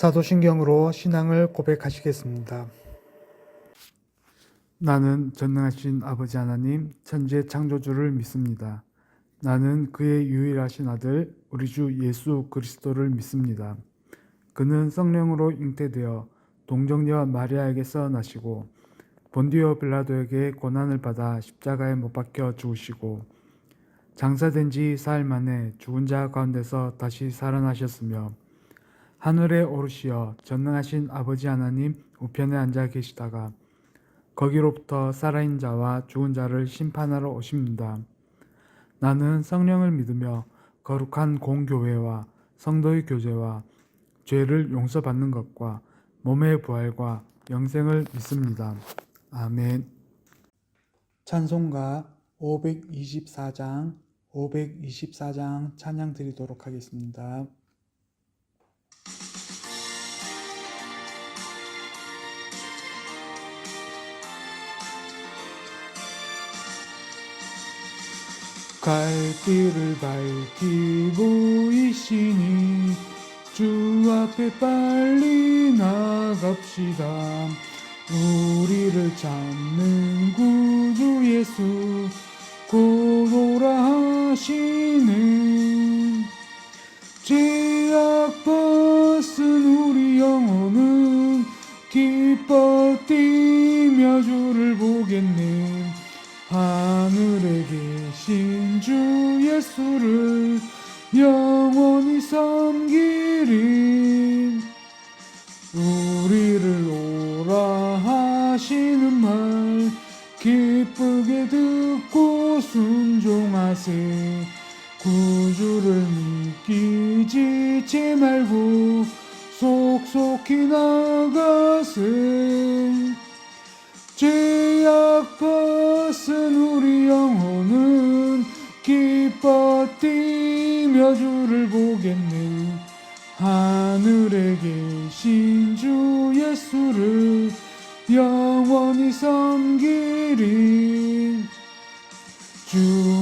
사도신경으로 신앙을 고백하시겠습니다. 나는 전능하신 아버지 하나님, 천지의 창조주를 믿습니다. 나는 그의 유일하신 아들, 우리 주 예수 그리스도를 믿습니다. 그는 성령으로 잉태되어 동정녀 마리아에게서 나시고 본디오 빌라도에게 고난을 받아 십자가에 못 박혀 죽으시고 장사된 지 사흘 만에 죽은 자 가운데서 다시 살아나셨으며 하늘에 오르시어 전능하신 아버지 하나님 우편에 앉아 계시다가 거기로부터 살아있는 자와 죽은 자를 심판하러 오십니다. 나는 성령을 믿으며 거룩한 공교회와 성도의 교제와 죄를 용서받는 것과 몸의 부활과 영생을 믿습니다. 아멘. 찬송가 524장 찬양 드리도록 하겠습니다. 갈 길을 밝히 보이시니 주 앞에 빨리 나갑시다. 우리를 찾는 구주 예수 곧 오라 하시는 죄악 벗은 우리 영혼은 기뻐 뛰며 주를 보겠네. 하늘에 계신 주 예수를 영원히 섬기리. 우리를 오라 하시는 말 기쁘게 듣고 순종하세. 구주를 믿기 지체 말고 속속히 나가세. 죄악 벗은 우리 영혼은 기뻐 뛰며 주를 보겠네. 하늘에 계신 주 예수를 영원히 섬기리. 주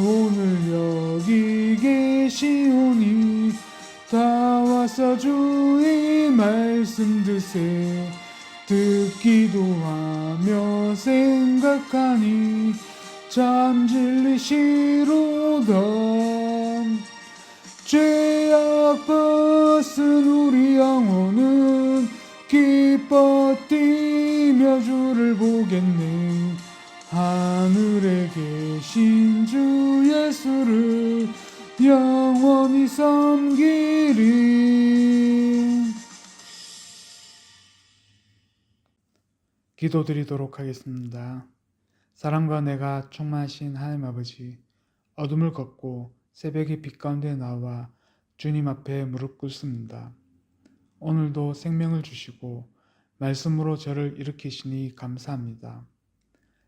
오늘 여기 계시오니 다 와서 주의 말씀 드세. 듣기도 하며 생각하니 참 진리시로다. 죄악 벗은 우리 영혼은 기뻐 뛰며 주를 보겠네. 하늘에 계신 주 예수를 영원히 섬기리. 기도드리도록 하겠습니다. 사랑과 내가 충만하신 하나님 아버지, 어둠을 걷고 새벽의 빛 가운데 나와 주님 앞에 무릎 꿇습니다. 오늘도 생명을 주시고 말씀으로 저를 일으키시니 감사합니다.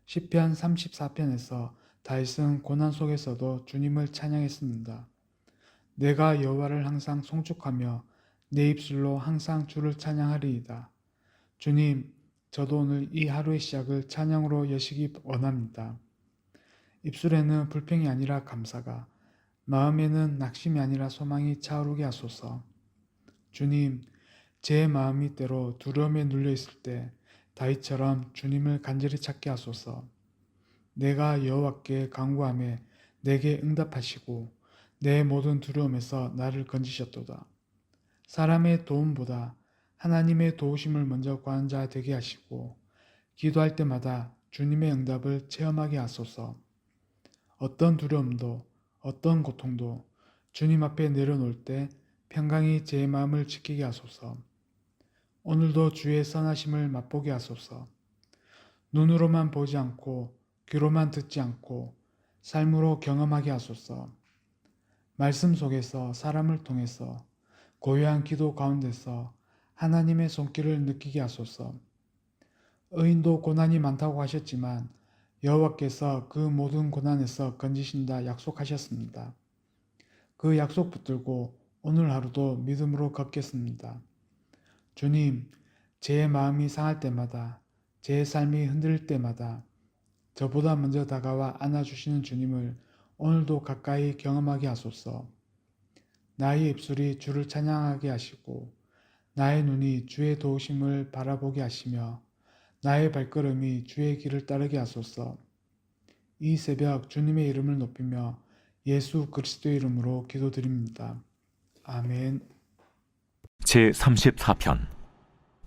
시편 34편에서 다윗은 고난 속에서도 주님을 찬양했습니다. 내가 여호와를 항상 송축하며 내 입술로 항상 주를 찬양하리이다. 주님, 저도 오늘 이 하루의 시작을 찬양으로 여시기 원합니다. 입술에는 불평이 아니라 감사가, 마음에는 낙심이 아니라 소망이 차오르게 하소서. 주님, 제 마음이 때로 두려움에 눌려 있을 때 다윗처럼 주님을 간절히 찾게 하소서. 내가 여호와께 간구하며 내게 응답하시고 내 모든 두려움에서 나를 건지셨도다. 사람의 도움보다 하나님의 도우심을 먼저 구하는 자 되게 하시고 기도할 때마다 주님의 응답을 체험하게 하소서. 어떤 두려움도 어떤 고통도 주님 앞에 내려놓을 때 평강이 제 마음을 지키게 하소서. 오늘도 주의 선하심을 맛보게 하소서. 눈으로만 보지 않고 귀로만 듣지 않고 삶으로 경험하게 하소서. 말씀 속에서 사람을 통해서 고요한 기도 가운데서 하나님의 손길을 느끼게 하소서. 의인도 고난이 많다고 하셨지만 여호와께서 그 모든 고난에서 건지신다 약속하셨습니다. 그 약속 붙들고 오늘 하루도 믿음으로 걷겠습니다. 주님, 제 마음이 상할 때마다, 제 삶이 흔들릴 때마다 저보다 먼저 다가와 안아주시는 주님을 오늘도 가까이 경험하게 하소서. 나의 입술이 주를 찬양하게 하시고 나의 눈이 주의 도우심을 바라보게 하시며 나의 발걸음이 주의 길을 따르게 하소서. 이 새벽 주님의 이름을 높이며 예수 그리스도의 이름으로 기도드립니다. 아멘. 제34편.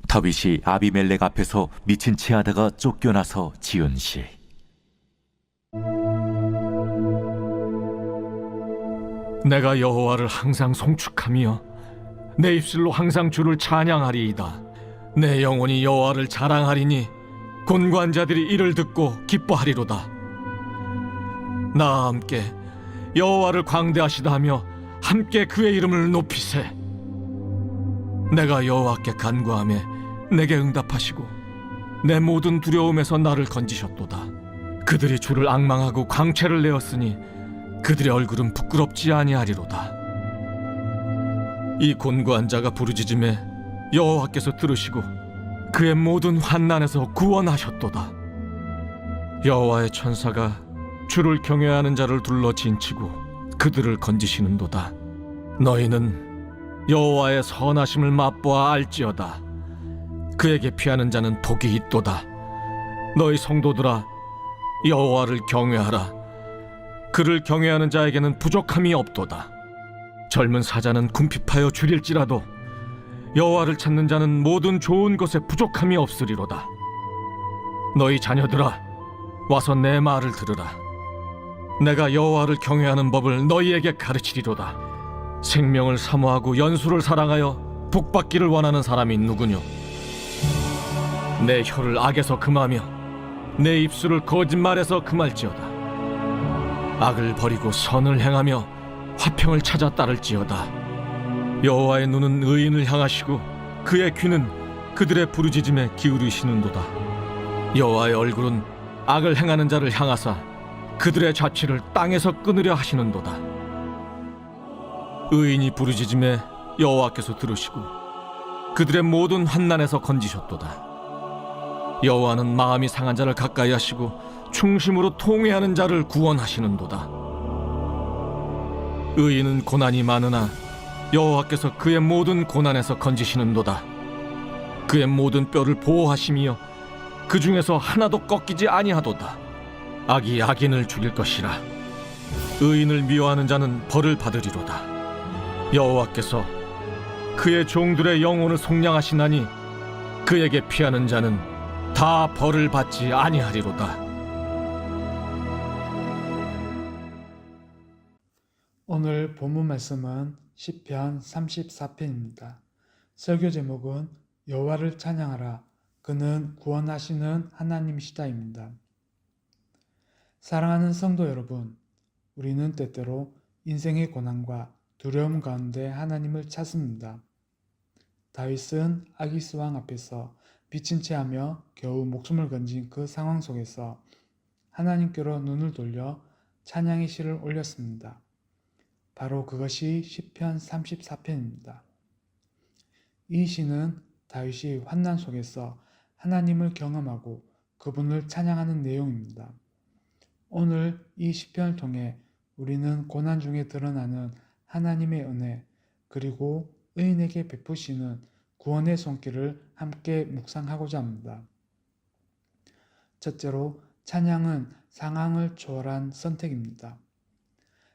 다윗이 아비멜렉 앞에서 미친 채 하다가 쫓겨나서 지은 시. 내가 여호와를 항상 송축하며 내 입술로 항상 주를 찬양하리이다. 내 영혼이 여호와를 자랑하리니 곤고한 자들이 이를 듣고 기뻐하리로다. 나와 함께 여호와를 광대하시다 하며 함께 그의 이름을 높이세. 내가 여호와께 간구하며 내게 응답하시고 내 모든 두려움에서 나를 건지셨도다. 그들이 주를 앙망하고 광채를 내었으니 그들의 얼굴은 부끄럽지 아니하리로다. 이 곤고한 자가 부르짖음에 여호와께서 들으시고 그의 모든 환난에서 구원하셨도다. 여호와의 천사가 주를 경외하는 자를 둘러 진치고 그들을 건지시는도다. 너희는 여호와의 선하심을 맛보아 알지어다. 그에게 피하는 자는 복이 있도다. 너희 성도들아, 여호와를 경외하라. 그를 경외하는 자에게는 부족함이 없도다. 젊은 사자는 궁핍하여 줄일지라도 여호와를 찾는 자는 모든 좋은 것에 부족함이 없으리로다. 너희 자녀들아, 와서 내 말을 들으라. 내가 여호와를 경외하는 법을 너희에게 가르치리로다. 생명을 사모하고 연수를 사랑하여 복받기를 원하는 사람이 누구뇨? 내 혀를 악에서 금하며 내 입술을 거짓말에서 금할지어다. 악을 버리고 선을 행하며 화평을 찾아 따를지어다. 여호와의 눈은 의인을 향하시고 그의 귀는 그들의 부르짖음에 기울이시는도다. 여호와의 얼굴은 악을 행하는 자를 향하사 그들의 자취를 땅에서 끊으려 하시는도다. 의인이 부르짖음에 여호와께서 들으시고 그들의 모든 환난에서 건지셨도다. 여호와는 마음이 상한 자를 가까이 하시고 충심으로 통회하는 자를 구원하시는도다. 의인은 고난이 많으나 여호와께서 그의 모든 고난에서 건지시는도다. 그의 모든 뼈를 보호하시며 그 중에서 하나도 꺾이지 아니하도다. 악이 악인을 죽일 것이라. 의인을 미워하는 자는 벌을 받으리로다. 여호와께서 그의 종들의 영혼을 속량하시나니 그에게 피하는 자는 다 벌을 받지 아니하리로다. 오늘 본문 말씀은 시편 34편입니다. 설교 제목은 여호와를 찬양하라. 그는 구원하시는 하나님이시다입니다. 사랑하는 성도 여러분, 우리는 때때로 인생의 고난과 두려움 가운데 하나님을 찾습니다. 다윗은 아기스 왕 앞에서 비친 채 하며 겨우 목숨을 건진 그 상황 속에서 하나님께로 눈을 돌려 찬양의 시를 올렸습니다. 바로 그것이 시편 34편입니다. 이 시는 다윗이 환난 속에서 하나님을 경험하고 그분을 찬양하는 내용입니다. 오늘 이 시편을 통해 우리는 고난 중에 드러나는 하나님의 은혜 그리고 의인에게 베푸시는 구원의 손길을 함께 묵상하고자 합니다. 첫째로 찬양은 상황을 초월한 선택입니다.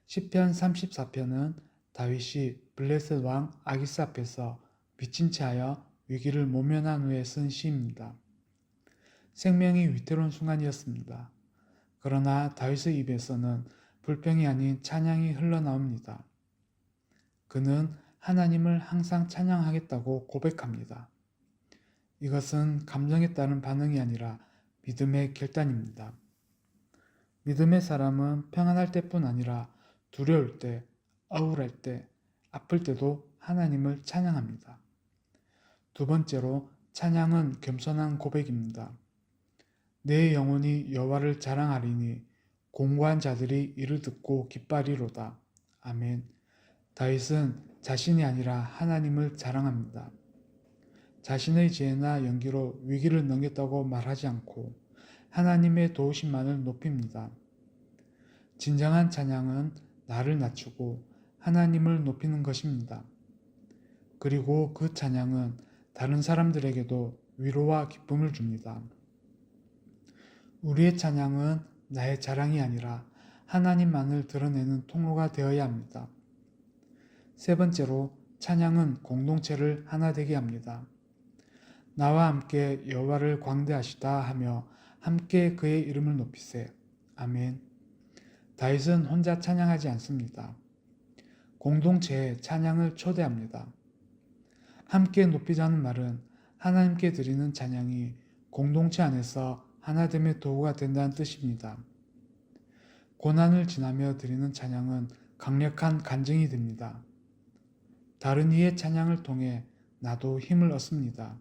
시편 34편은 다윗이 블레셋 왕 아기스 앞에서 미친 채 하여 위기를 모면한 후에 쓴 시입니다. 생명이 위태로운 순간이었습니다. 그러나 다윗의 입에서는 불평이 아닌 찬양이 흘러나옵니다. 그는 하나님을 항상 찬양하겠다고 고백합니다. 이것은 감정에 따른 반응이 아니라 믿음의 결단입니다. 믿음의 사람은 평안할 때뿐 아니라 두려울 때, 억울할 때, 아플 때도 하나님을 찬양합니다. 두 번째로 찬양은 겸손한 고백입니다. 내 영혼이 여호와를 자랑하리니 공고한 자들이 이를 듣고 기뻐하리로다. 아멘. 다윗은 자신이 아니라 하나님을 자랑합니다. 자신의 지혜나 연기로 위기를 넘겼다고 말하지 않고 하나님의 도우심만을 높입니다. 진정한 찬양은 나를 낮추고 하나님을 높이는 것입니다. 그리고 그 찬양은 다른 사람들에게도 위로와 기쁨을 줍니다. 우리의 찬양은 나의 자랑이 아니라 하나님만을 드러내는 통로가 되어야 합니다. 세 번째로, 찬양은 공동체를 하나 되게 합니다. 나와 함께 여호와를 광대하시다 하며 함께 그의 이름을 높이세. 아멘. 다윗은 혼자 찬양하지 않습니다. 공동체에 찬양을 초대합니다. 함께 높이자는 말은 하나님께 드리는 찬양이 공동체 안에서 하나됨의 도구가 된다는 뜻입니다. 고난을 지나며 드리는 찬양은 강력한 간증이 됩니다. 다른 이의 찬양을 통해 나도 힘을 얻습니다.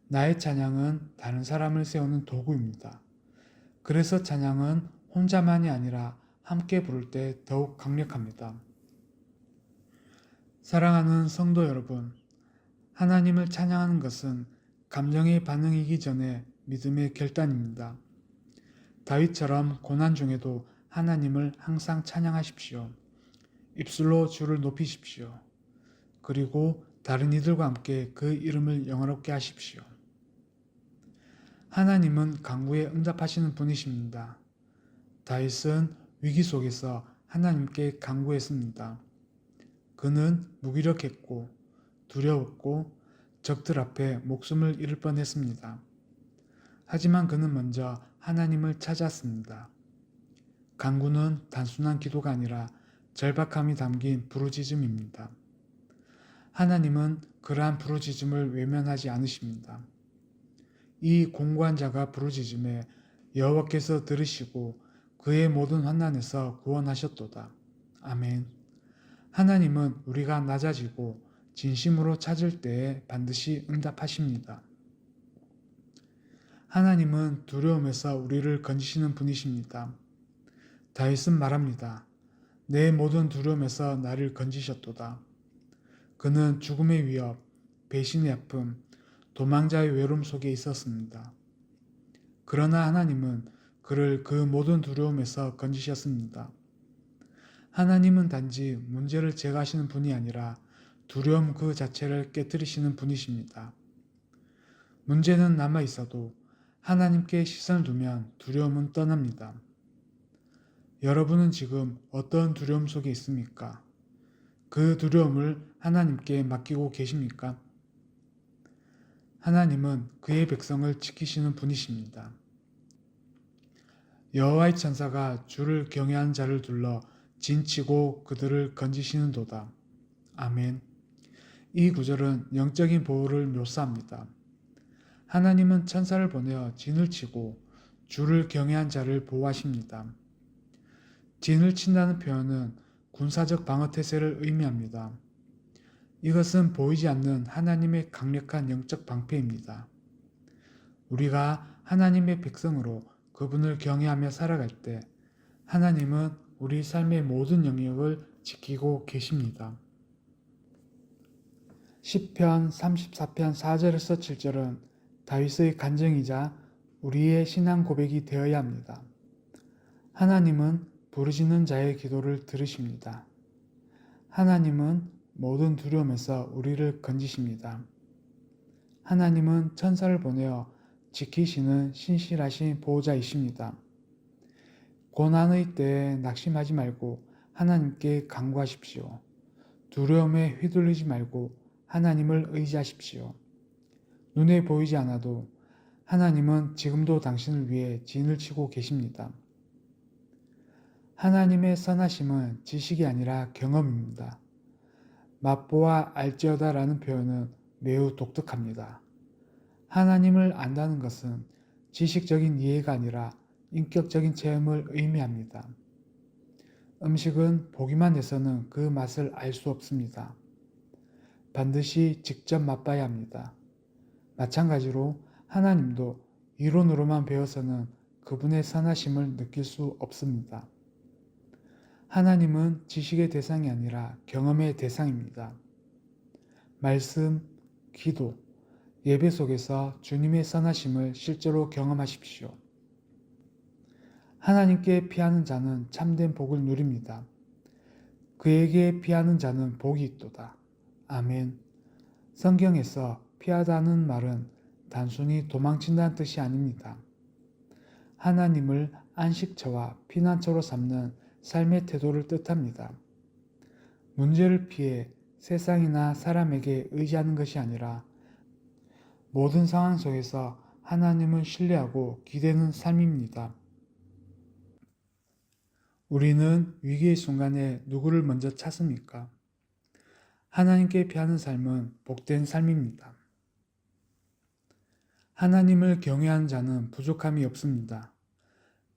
나의 찬양은 다른 사람을 세우는 도구입니다. 그래서 찬양은 혼자만이 아니라 함께 부를 때 더욱 강력합니다. 사랑하는 성도 여러분, 하나님을 찬양하는 것은 감정의 반응이기 전에 믿음의 결단입니다. 다윗처럼 고난 중에도 하나님을 항상 찬양하십시오. 입술로 주를 높이십시오. 그리고 다른 이들과 함께 그 이름을 영화롭게 하십시오. 하나님은 간구에 응답하시는 분이십니다. 다윗은 위기 속에서 하나님께 간구했습니다. 그는 무기력했고 두려웠고 적들 앞에 목숨을 잃을 뻔했습니다. 하지만 그는 먼저 하나님을 찾았습니다. 간구는 단순한 기도가 아니라 절박함이 담긴 부르짖음입니다. 하나님은 그러한 부르짖음을 외면하지 않으십니다. 이 공고한 자가 부르짖음에 여호와께서 들으시고 그의 모든 환난에서 구원하셨도다. 아멘. 하나님은 우리가 낮아지고 진심으로 찾을 때에 반드시 응답하십니다. 하나님은 두려움에서 우리를 건지시는 분이십니다. 다윗은 말합니다. 내 모든 두려움에서 나를 건지셨도다. 그는 죽음의 위협, 배신의 아픔, 도망자의 외로움 속에 있었습니다. 그러나 하나님은 그를 그 모든 두려움에서 건지셨습니다. 하나님은 단지 문제를 제거하시는 분이 아니라 두려움 그 자체를 깨뜨리시는 분이십니다. 문제는 남아 있어도 하나님께 시선을 두면 두려움은 떠납니다. 여러분은 지금 어떤 두려움 속에 있습니까? 그 두려움을 하나님께 맡기고 계십니까? 하나님은 그의 백성을 지키시는 분이십니다. 여호와의 천사가 주를 경외하는 자를 둘러 진치고 그들을 건지시는도다. 아멘. 이 구절은 영적인 보호를 묘사합니다. 하나님은 천사를 보내어 진을 치고 주를 경외한 자를 보호하십니다. 진을 친다는 표현은 군사적 방어 태세를 의미합니다. 이것은 보이지 않는 하나님의 강력한 영적 방패입니다. 우리가 하나님의 백성으로 그분을 경외하며 살아갈 때 하나님은 우리 삶의 모든 영역을 지키고 계십니다. 시편 34편 4절에서 7절은 다윗의 간증이자 우리의 신앙 고백이 되어야 합니다. 하나님은 부르짖는 자의 기도를 들으십니다. 하나님은 모든 두려움에서 우리를 건지십니다. 하나님은 천사를 보내어 지키시는 신실하신 보호자이십니다. 고난의 때에 낙심하지 말고 하나님께 간구하십시오. 두려움에 휘둘리지 말고 하나님을 의지하십시오. 눈에 보이지 않아도 하나님은 지금도 당신을 위해 진을 치고 계십니다. 하나님의 선하심은 지식이 아니라 경험입니다. 맛보아 알지어다라는 표현은 매우 독특합니다. 하나님을 안다는 것은 지식적인 이해가 아니라 인격적인 체험을 의미합니다. 음식은 보기만 해서는 그 맛을 알 수 없습니다. 반드시 직접 맛봐야 합니다. 마찬가지로 하나님도 이론으로만 배워서는 그분의 선하심을 느낄 수 없습니다. 하나님은 지식의 대상이 아니라 경험의 대상입니다. 말씀, 기도, 예배 속에서 주님의 선하심을 실제로 경험하십시오. 하나님께 피하는 자는 참된 복을 누립니다. 그에게 피하는 자는 복이 있도다. 아멘. 성경에서 피하다는 말은 단순히 도망친다는 뜻이 아닙니다. 하나님을 안식처와 피난처로 삼는 삶의 태도를 뜻합니다. 문제를 피해 세상이나 사람에게 의지하는 것이 아니라 모든 상황 속에서 하나님을 신뢰하고 기대는 삶입니다. 우리는 위기의 순간에 누구를 먼저 찾습니까? 하나님께 피하는 삶은 복된 삶입니다. 하나님을 경외하는 자는 부족함이 없습니다.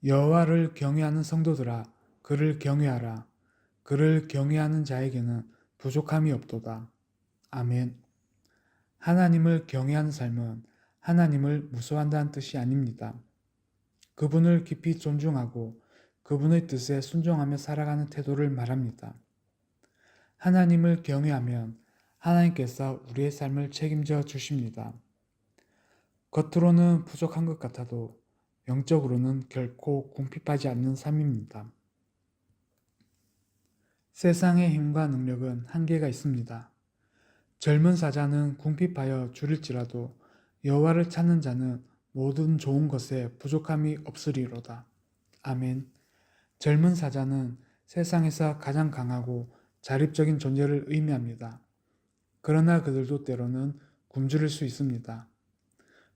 여호와를 경외하는 성도들아, 그를 경외하라. 그를 경외하는 자에게는 부족함이 없도다. 아멘. 하나님을 경외하는 삶은 하나님을 무서워한다는 뜻이 아닙니다. 그분을 깊이 존중하고 그분의 뜻에 순종하며 살아가는 태도를 말합니다. 하나님을 경외하면 하나님께서 우리의 삶을 책임져 주십니다. 겉으로는 부족한 것 같아도 영적으로는 결코 궁핍하지 않는 삶입니다. 세상의 힘과 능력은 한계가 있습니다. 젊은 사자는 궁핍하여 줄일지라도 여호와를 찾는 자는 모든 좋은 것에 부족함이 없으리로다. 아멘. 젊은 사자는 세상에서 가장 강하고 자립적인 존재를 의미합니다. 그러나 그들도 때로는 굶주릴 수 있습니다.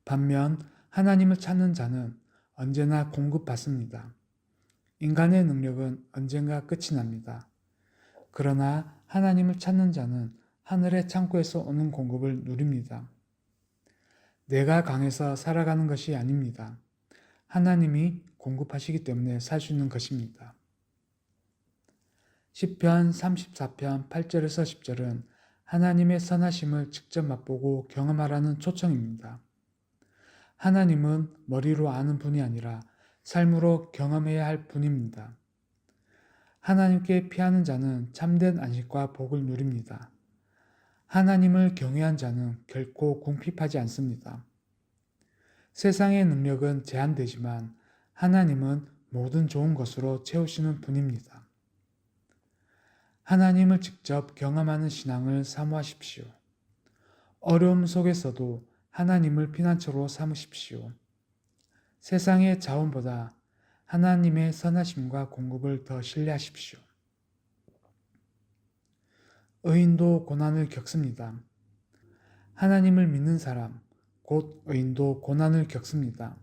반면 하나님을 찾는 자는 언제나 공급받습니다. 인간의 능력은 언젠가 끝이 납니다. 그러나 하나님을 찾는 자는 하늘의 창고에서 오는 공급을 누립니다. 내가 강해서 살아가는 것이 아닙니다. 하나님이 공급하시기 때문에 살 수 있는 것입니다. 시편 34편 8절에서 10절은 하나님의 선하심을 직접 맛보고 경험하라는 초청입니다. 하나님은 머리로 아는 분이 아니라 삶으로 경험해야 할 분입니다. 하나님께 피하는 자는 참된 안식과 복을 누립니다. 하나님을 경외한 자는 결코 궁핍하지 않습니다. 세상의 능력은 제한되지만 하나님은 모든 좋은 것으로 채우시는 분입니다. 하나님을 직접 경험하는 신앙을 사모하십시오. 어려움 속에서도 하나님을 피난처로 삼으십시오. 세상의 자원보다 하나님의 선하심과 공급을 더 신뢰하십시오. 의인도 고난을 겪습니다. 하나님을 믿는 사람, 곧 의인도 고난을 겪습니다.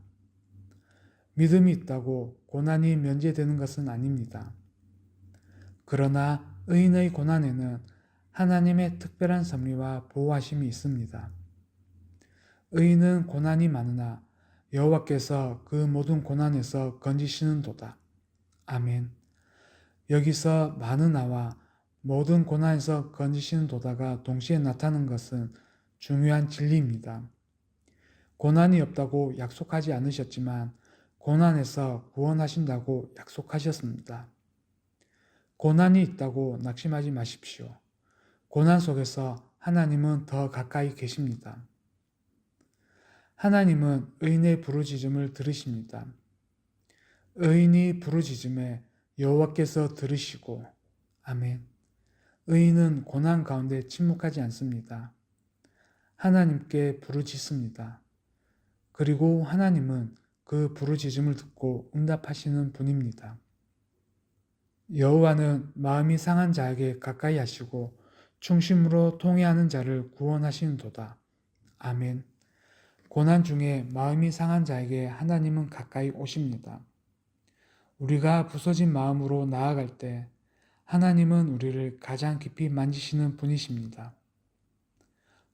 믿음이 있다고 고난이 면제되는 것은 아닙니다. 그러나 의인의 고난에는 하나님의 특별한 섭리와 보호하심이 있습니다. 의인은 고난이 많으나 여호와께서 그 모든 고난에서 건지시는도다. 아멘. 여기서 많으나와 모든 고난에서 건지시는도다가 동시에 나타나는 것은 중요한 진리입니다. 고난이 없다고 약속하지 않으셨지만 고난에서 구원하신다고 약속하셨습니다. 고난이 있다고 낙심하지 마십시오. 고난 속에서 하나님은 더 가까이 계십니다. 하나님은 의인의 부르짖음을 들으십니다. 의인이 부르짖음에 여호와께서 들으시고, 아멘. 의인은 고난 가운데 침묵하지 않습니다. 하나님께 부르짖습니다. 그리고 하나님은 그 부르짖음을 듣고 응답하시는 분입니다. 여호와는 마음이 상한 자에게 가까이 하시고 충심으로 통회하는 자를 구원하시는도다. 아멘. 고난 중에 마음이 상한 자에게 하나님은 가까이 오십니다. 우리가 부서진 마음으로 나아갈 때 하나님은 우리를 가장 깊이 만지시는 분이십니다.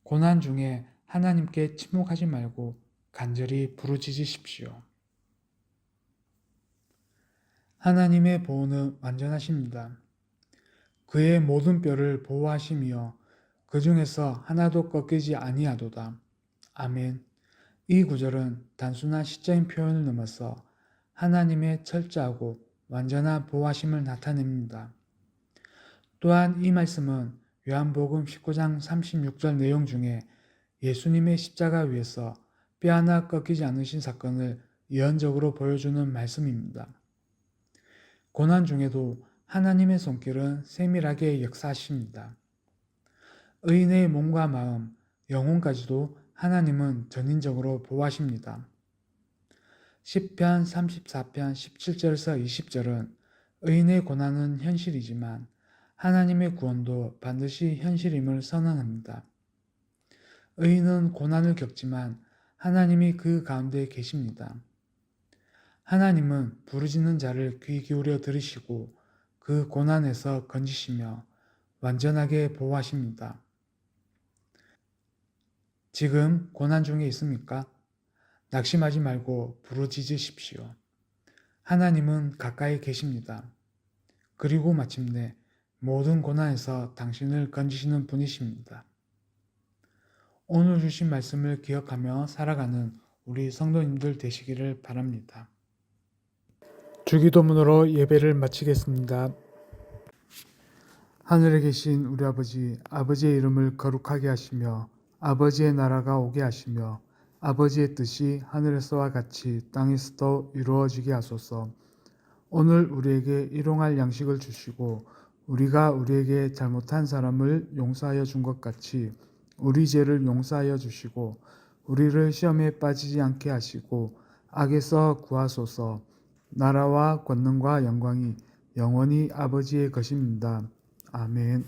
고난 중에 하나님께 침묵하지 말고 간절히 부르짖으십시오. 하나님의 보호는 완전하십니다. 그의 모든 뼈를 보호하시며 그 중에서 하나도 꺾이지 아니하도다. 아멘. 이 구절은 단순한 시적인 표현을 넘어서 하나님의 철저하고 완전한 보호하심을 나타냅니다. 또한 이 말씀은 요한복음 19장 36절 내용 중에 예수님의 십자가 위에서 뼈 하나 꺾이지 않으신 사건을 예언적으로 보여주는 말씀입니다. 고난 중에도 하나님의 손길은 세밀하게 역사하십니다. 의인의 몸과 마음, 영혼까지도 하나님은 전인적으로 보호하십니다. 시편 34편 17절에서 20절은 의인의 고난은 현실이지만 하나님의 구원도 반드시 현실임을 선언합니다. 의인은 고난을 겪지만 하나님이 그 가운데 계십니다. 하나님은 부르짖는 자를 귀 기울여 들으시고 그 고난에서 건지시며 완전하게 보호하십니다. 지금 고난 중에 있습니까? 낙심하지 말고 부르짖으십시오. 하나님은 가까이 계십니다. 그리고 마침내 모든 고난에서 당신을 건지시는 분이십니다. 오늘 주신 말씀을 기억하며 살아가는 우리 성도님들 되시기를 바랍니다. 주기도문으로 예배를 마치겠습니다. 하늘에 계신 우리 아버지, 아버지의 이름을 거룩하게 하시며 아버지의 나라가 오게 하시며 아버지의 뜻이 하늘에서와 같이 땅에서도 이루어지게 하소서. 오늘 우리에게 일용할 양식을 주시고 우리가 우리에게 잘못한 사람을 용서하여 준 것 같이 우리 죄를 용서하여 주시고 우리를 시험에 빠지지 않게 하시고 악에서 구하소서. 나라와 권능과 영광이 영원히 아버지의 것입니다. 아멘.